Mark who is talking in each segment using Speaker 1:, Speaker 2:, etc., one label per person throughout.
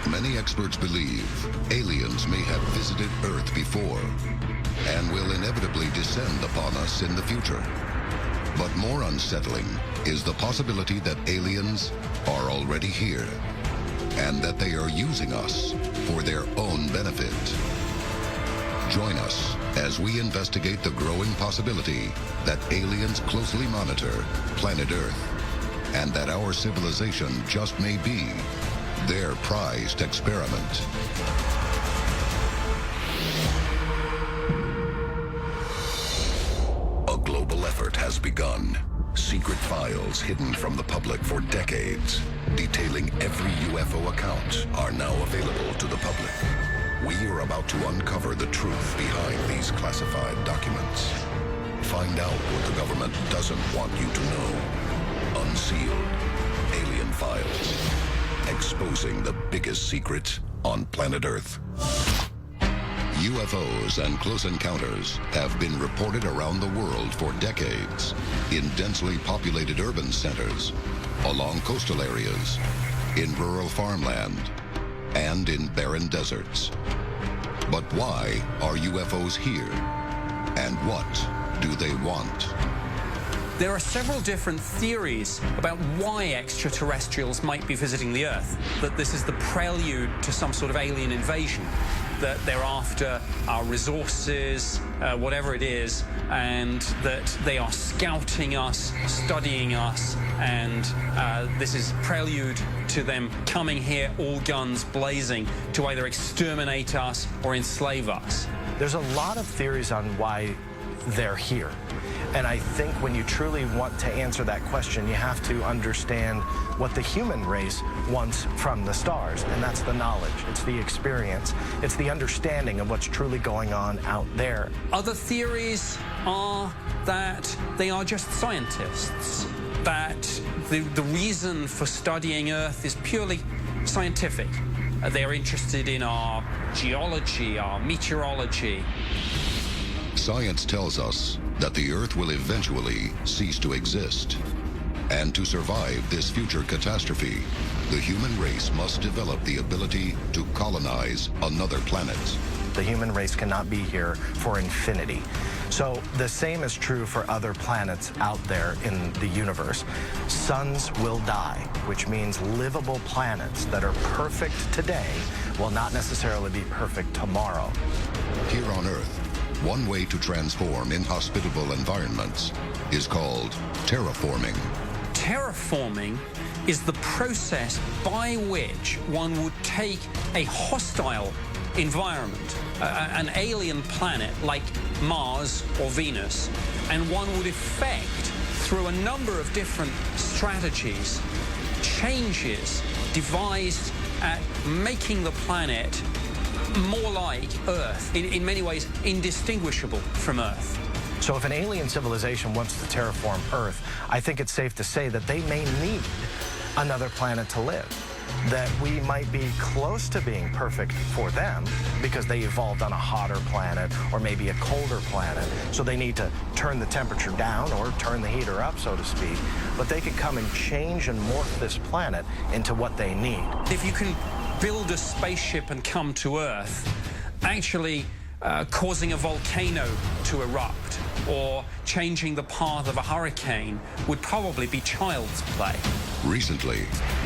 Speaker 1: Many experts believe aliens may have visited Earth before and will inevitably descend upon us in the future. But more unsettling is the possibility that aliens are already here and that they are using us for their own benefit. Join us as we investigate the growing possibility that aliens closely monitor planet Earth and that our civilization just may be their prized experiment. A global effort has begun. Secret files hidden from the public for decades, detailing every UFO account, are now available to the public. We are about to uncover the truth behind these classified documents. Find out what the government doesn't want you to know. Unsealed. Alien Files. Exposing the biggest secret on planet Earth. UFOs and close encounters have been reported around the world for decades in densely populated urban centers, along coastal areas, in rural farmland, and in barren deserts. But why are UFOs here? And what do they want?
Speaker 2: There are several different theories about why extraterrestrials might be visiting the Earth, that this is the prelude to some sort of alien invasion, that they're after our resources, whatever it is, and that they are scouting us, studying us, and this is prelude to them coming here all guns blazing to either exterminate us or enslave us.
Speaker 3: There's a lot of theories on why they're here. And I think when you truly want to answer that question, you have to understand what the human race wants from the stars, and that's the knowledge, it's the experience, it's the understanding of what's truly going on out there.
Speaker 2: Other theories are that they are just scientists, that the reason for studying Earth is purely scientific. They're interested in our geology, our meteorology.
Speaker 1: Science tells us that the Earth will eventually cease to exist. And to survive this future catastrophe, the human race must develop the ability to colonize another planet.
Speaker 3: The human race cannot be here for infinity. So the same is true for other planets out there in the universe. Suns will die, which means livable planets that are perfect today will not necessarily be perfect tomorrow.
Speaker 1: Here on Earth, one way to transform inhospitable environments is called terraforming.
Speaker 2: Terraforming is the process by which one would take a hostile environment, an alien planet like Mars or Venus, and one would effect, through a number of different strategies, changes devised at making the planet more like Earth, in many ways indistinguishable from Earth.
Speaker 3: So if an alien civilization wants to terraform Earth, I think it's safe to say that they may need another planet to live, that we might be close to being perfect for them because they evolved on a hotter planet or maybe a colder planet, so they need to turn the temperature down or turn the heater up, so to speak. But they could come and change and morph this planet into what they need.
Speaker 2: If you can build a spaceship and come to Earth, actually causing a volcano to erupt or changing the path of a hurricane would probably be child's play.
Speaker 1: Recently,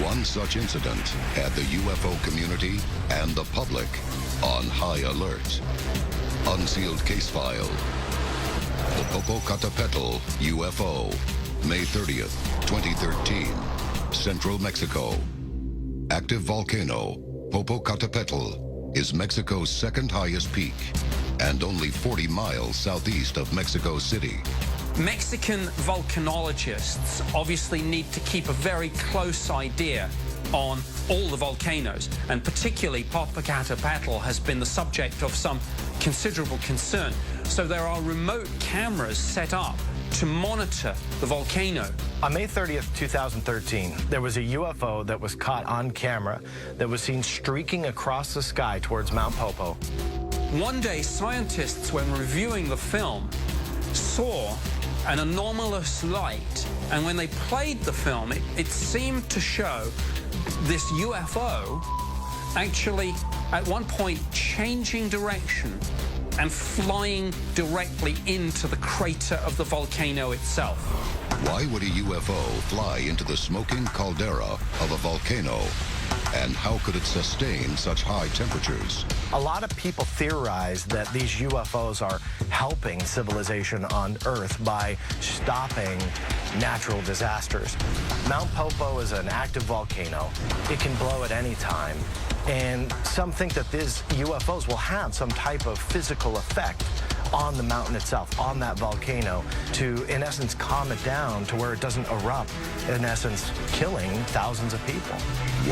Speaker 1: one such incident had the UFO community and the public on high alert. Unsealed case file. The Popocatépetl UFO, May 30th, 2013, Central Mexico. Active volcano, Popocatépetl, is Mexico's second highest peak and only 40 miles southeast of Mexico City.
Speaker 2: Mexican volcanologists obviously need to keep a very close idea on all the volcanoes, and particularly Popocatépetl has been the subject of some considerable concern. So there are remote cameras set up to monitor the volcano.
Speaker 3: On May 30th, 2013, there was a UFO that was caught on camera that was seen streaking across the sky towards Mount Popo.
Speaker 2: One day, scientists, when reviewing the film, saw an anomalous light, and when they played the film, it seemed to show this UFO actually, at one point, changing direction and flying directly into the crater of the volcano itself.
Speaker 1: Why would a UFO fly into the smoking caldera of a volcano? And how could it sustain such high temperatures?
Speaker 3: A lot of people theorize that these UFOs are helping civilization on Earth by stopping natural disasters. Mount Popo is an active volcano. It can blow at any time. And some think that these UFOs will have some type of physical effect on the mountain itself, on that volcano, to, in essence, calm it down to where it doesn't erupt, in essence, killing thousands of people.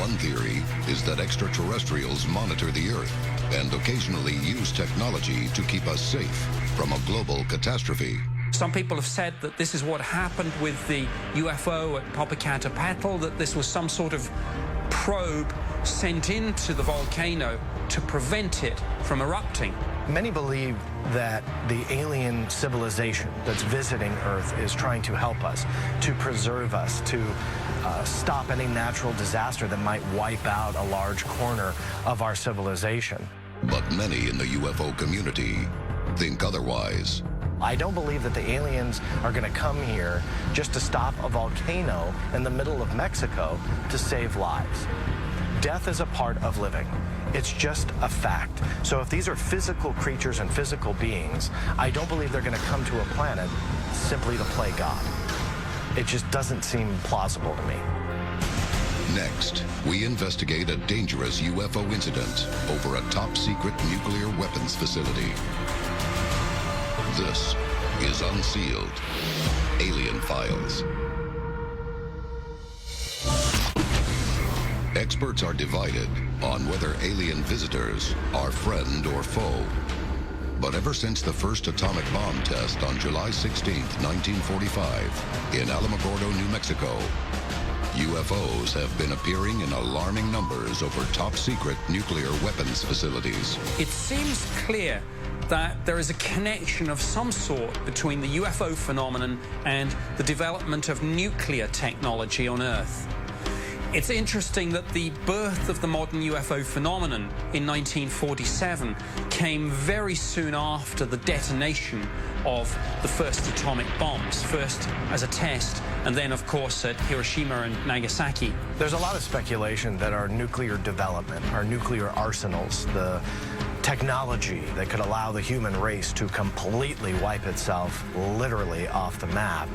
Speaker 1: One theory is that extraterrestrials monitor the Earth and occasionally use technology to keep us safe from a global catastrophe.
Speaker 2: Some people have said that this is what happened with the UFO at Popocatépetl, that this was some sort of probe sent into the volcano to prevent it from erupting.
Speaker 3: Many believe that the alien civilization that's visiting Earth is trying to help us, to preserve us, to stop any natural disaster that might wipe out a large corner of our civilization.
Speaker 1: But many in the UFO community think otherwise.
Speaker 3: I don't believe that the aliens are going to come here just to stop a volcano in the middle of Mexico to save lives. Death is a part of living. It's just a fact. So if these are physical creatures and physical beings, I don't believe they're going to come to a planet simply to play God. It just doesn't seem plausible to me.
Speaker 1: Next, we investigate a dangerous UFO incident over a top-secret nuclear weapons facility. This is Unsealed, Alien Files. Experts are divided on whether alien visitors are friend or foe. But ever since the first atomic bomb test on July 16, 1945, in Alamogordo, New Mexico, UFOs have been appearing in alarming numbers over top-secret nuclear weapons facilities.
Speaker 2: It seems clear that there is a connection of some sort between the UFO phenomenon and the development of nuclear technology on Earth. It's interesting that the birth of the modern UFO phenomenon in 1947 came very soon after the detonation of the first atomic bombs, first as a test, and then, of course, at Hiroshima and Nagasaki.
Speaker 3: There's a lot of speculation that our nuclear development, our nuclear arsenals, the technology that could allow the human race to completely wipe itself literally off the map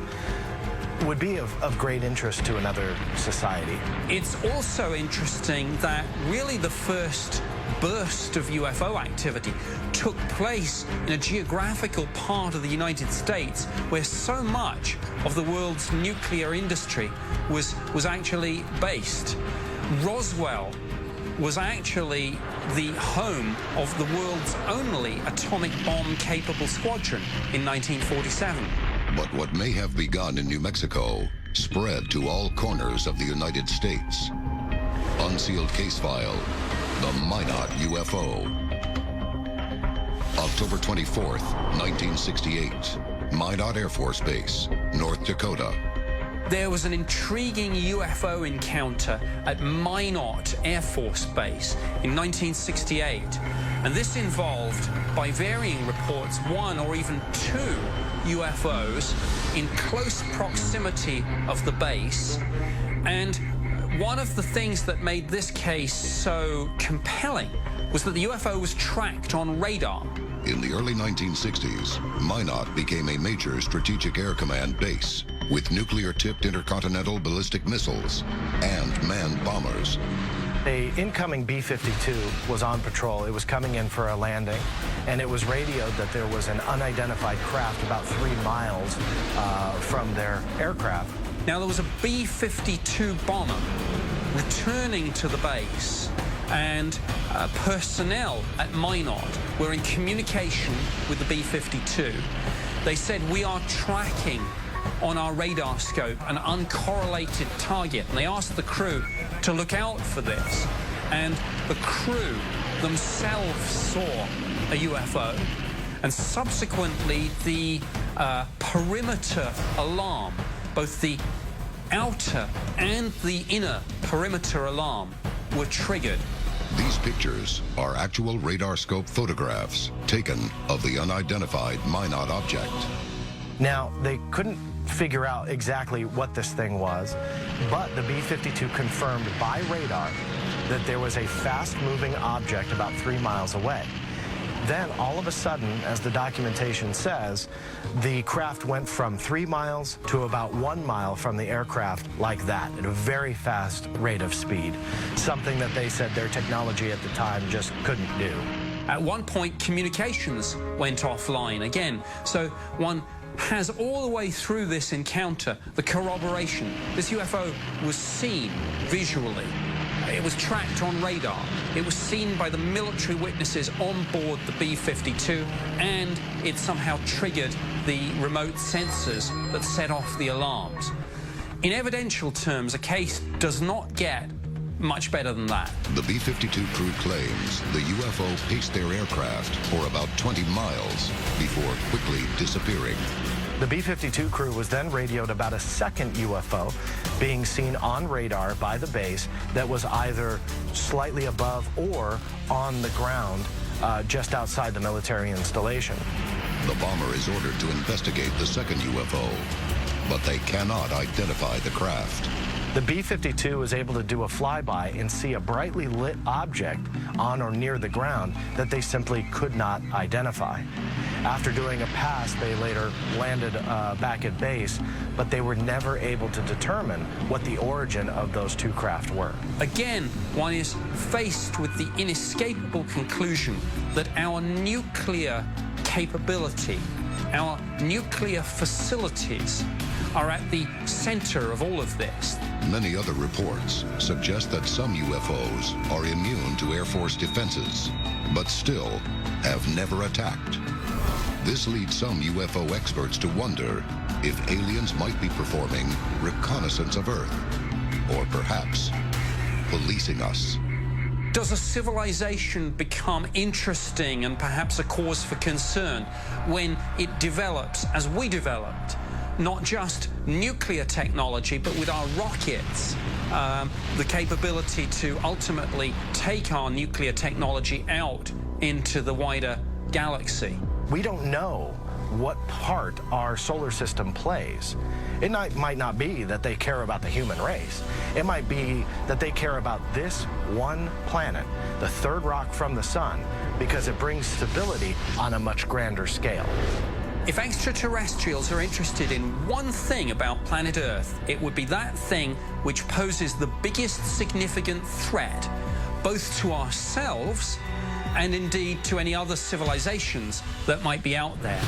Speaker 3: would be of great interest to another society.
Speaker 2: It's also interesting that really the first burst of UFO activity took place in a geographical part of the United States where so much of the world's nuclear industry was actually based. Roswell was actually the home of the world's only atomic bomb-capable squadron in 1947.
Speaker 1: But what may have begun in New Mexico spread to all corners of the United States. Unsealed case file, the Minot UFO. October 24th, 1968, Minot Air Force Base, North Dakota.
Speaker 2: There was an intriguing UFO encounter at Minot Air Force Base in 1968, and this involved, by varying reports, one or even two UFOs in close proximity of the base. And one of the things that made this case so compelling was that the UFO was tracked on radar.
Speaker 1: In the early 1960s, Minot became a major strategic air command base with nuclear-tipped intercontinental ballistic missiles and manned bombers.
Speaker 3: A incoming B-52 was on patrol. It was coming in for a landing, and it was radioed that there was an unidentified craft about 3 miles from their aircraft.
Speaker 2: Now, there was a B-52 bomber returning to the base, and personnel at Minot were in communication with the B-52. They said, "We are tracking on our radar scope an uncorrelated target," and they asked the crew to look out for this. And the crew themselves saw a UFO, and subsequently the perimeter alarm, both the outer and the inner perimeter alarm, were triggered.
Speaker 1: These pictures are actual radar scope photographs taken of the unidentified Minot object.
Speaker 3: Now, they couldn't figure out exactly what this thing was, but the B-52 confirmed by radar that there was a fast-moving object about 3 miles away. Then, all of a sudden, as the documentation says, the craft went from 3 miles to about 1 mile from the aircraft like that, at a very fast rate of speed, something that they said their technology at the time just couldn't do.
Speaker 2: At one point, communications went offline again, so one has all the way through this encounter the corroboration. This UFO was seen visually. It was tracked on radar. It was seen by the military witnesses on board the B-52, and it somehow triggered the remote sensors that set off the alarms. In evidential terms, a case does not get much better than that.
Speaker 1: The B-52 crew claims the UFO paced their aircraft for about 20 miles before quickly disappearing.
Speaker 3: The B-52 crew was then radioed about a second UFO being seen on radar by the base that was either slightly above or on the ground just outside the military installation.
Speaker 1: The bomber is ordered to investigate the second UFO, but they cannot identify the craft.
Speaker 3: The B-52 was able to do a flyby and see a brightly lit object on or near the ground that they simply could not identify. After doing a pass, they later landed back at base, but they were never able to determine what the origin of those two craft were.
Speaker 2: Again, one is faced with the inescapable conclusion that our nuclear capability, our nuclear facilities are at the center of all of this.
Speaker 1: Many other reports suggest that some UFOs are immune to Air Force defenses, but still have never attacked. This leads some UFO experts to wonder if aliens might be performing reconnaissance of Earth, or perhaps policing us.
Speaker 2: Does a civilization become interesting and perhaps a cause for concern when it develops, as we developed, not just nuclear technology, but with our rockets, the capability to ultimately take our nuclear technology out into the wider galaxy?
Speaker 3: We don't know what part our solar system plays. It might not be that they care about the human race. It might be that they care about this one planet, the third rock from the sun, because it brings stability on a much grander scale.
Speaker 2: If extraterrestrials are interested in one thing about planet Earth, it would be that thing which poses the biggest significant threat, both to ourselves and indeed to any other civilizations that might be out there.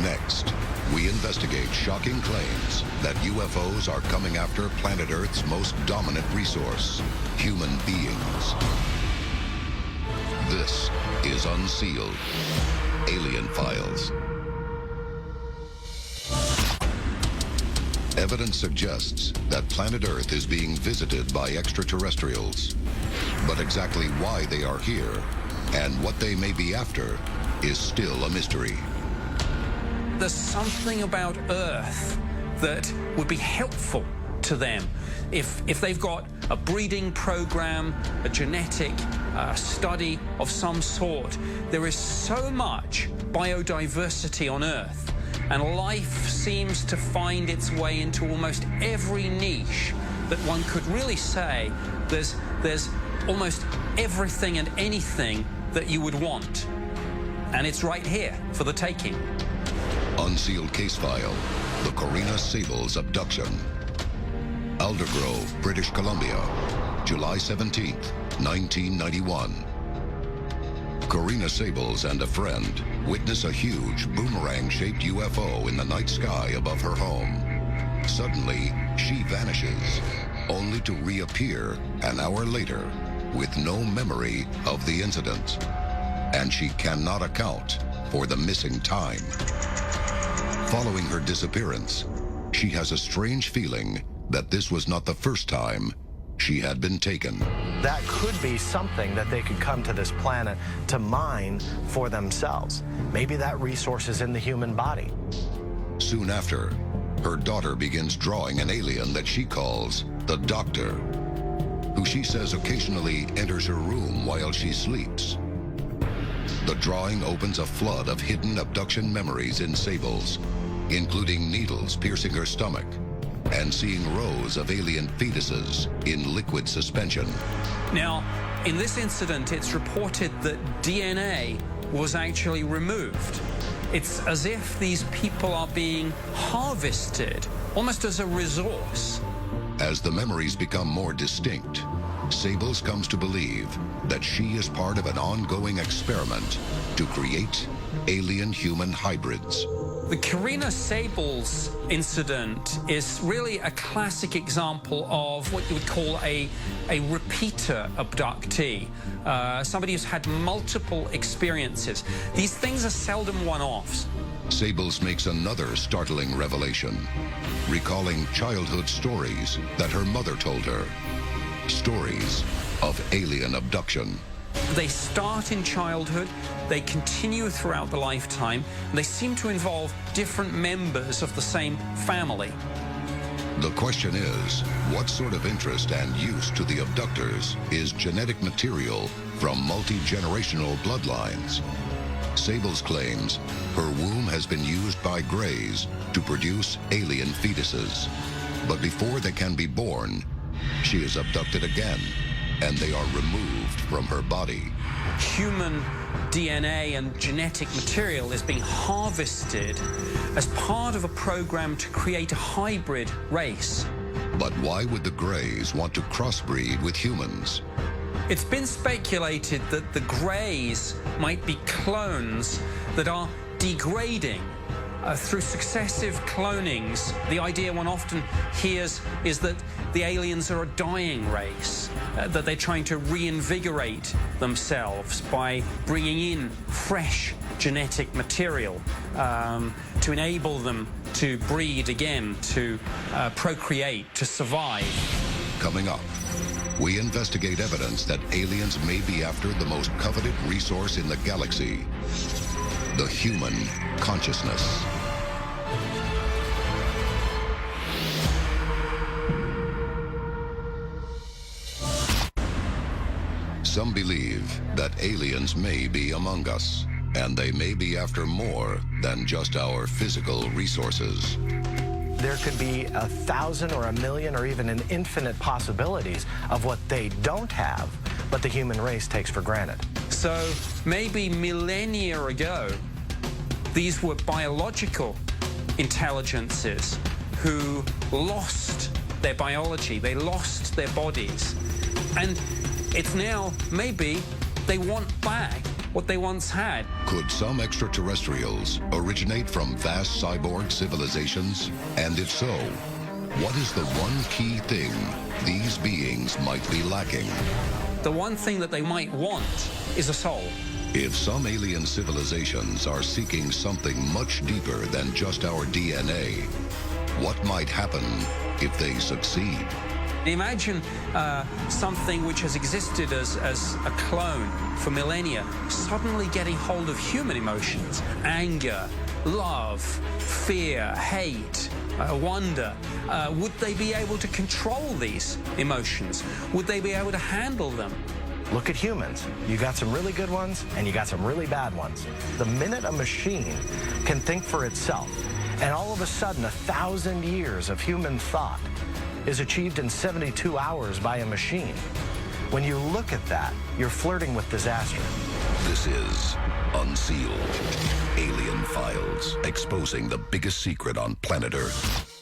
Speaker 1: Next, we investigate shocking claims that UFOs are coming after planet Earth's most dominant resource, human beings. This is Unsealed, Alien Files. Evidence suggests that planet Earth is being visited by extraterrestrials. But exactly why they are here and what they may be after is still a mystery.
Speaker 2: There's something about Earth that would be helpful to them if they've got a breeding program, a genetic study of some sort. There is so much biodiversity on Earth, and life seems to find its way into almost every niche that one could really say there's almost everything and anything that you would want. And it's right here for the taking.
Speaker 1: Unsealed case file, the Corina Sables abduction. Aldergrove, British Columbia, July 17th, 1991. Corina Sables and a friend witness a huge boomerang-shaped UFO in the night sky above her home. Suddenly, she vanishes, only to reappear an hour later with no memory of the incident. And she cannot account for the missing time. Following her disappearance, she has a strange feeling that this was not the first time she had been taken.
Speaker 3: That could be something that they could come to this planet to mine for themselves. Maybe that resource is in the human body.
Speaker 1: Soon after, her daughter begins drawing an alien that she calls the Doctor. who she says occasionally enters her room while she sleeps. The drawing opens a flood of hidden abduction memories in Sables, including needles piercing her stomach and seeing rows of alien fetuses in liquid suspension.
Speaker 2: Now, in this incident, it's reported that DNA was actually removed. It's as if these people are being harvested, almost as a resource.
Speaker 1: As the memories become more distinct, Sables comes to believe that she is part of an ongoing experiment to create alien-human hybrids.
Speaker 2: The Karina Sables incident is really a classic example of what you would call a repeater abductee, somebody who's had multiple experiences. These things are seldom one-offs.
Speaker 1: Sables makes another startling revelation, recalling childhood stories that her mother told her. Stories of alien abduction.
Speaker 2: They start in childhood, they continue throughout the lifetime, and they seem to involve different members of the same family.
Speaker 1: The question is, what sort of interest and use to the abductors is genetic material from multi-generational bloodlines? Sables claims her womb has been used by Greys to produce alien fetuses. But before they can be born, she is abducted again, and they are removed from her body.
Speaker 2: Human DNA and genetic material is being harvested as part of a program to create a hybrid race.
Speaker 1: But why would the Greys want to crossbreed with humans?
Speaker 2: It's been speculated that the Greys might be clones that are degrading through successive clonings. The idea one often hears is that the aliens are a dying race, that they're trying to reinvigorate themselves by bringing in fresh genetic material to enable them to breed again, to procreate, to survive.
Speaker 1: Coming up, we investigate evidence that aliens may be after the most coveted resource in the galaxy, the human consciousness. Some believe that aliens may be among us, and they may be after more than just our physical resources.
Speaker 3: There could be 1,000 or 1,000,000 or even an infinite possibilities of what they don't have, but the human race takes for granted.
Speaker 2: So maybe millennia ago, these were biological intelligences who lost their biology, they lost their bodies. And it's now, maybe, they want back what they once had.
Speaker 1: Could some extraterrestrials originate from vast cyborg civilizations? And if so, what is the one key thing these beings might be lacking?
Speaker 2: The one thing that they might want is a soul.
Speaker 1: If some alien civilizations are seeking something much deeper than just our DNA, what might happen if they succeed?
Speaker 2: Imagine something which has existed as a clone for millennia suddenly getting hold of human emotions, anger, love, fear, hate, wonder. Would they be able to control these emotions? Would they be able to handle them?
Speaker 3: Look at humans. You got some really good ones, and you got some really bad ones. The minute a machine can think for itself, and all of a sudden 1,000 years of human thought is achieved in 72 hours by a machine. When you look at that, you're flirting with disaster.
Speaker 1: This is Unsealed. Alien Files, exposing the biggest secret on planet Earth.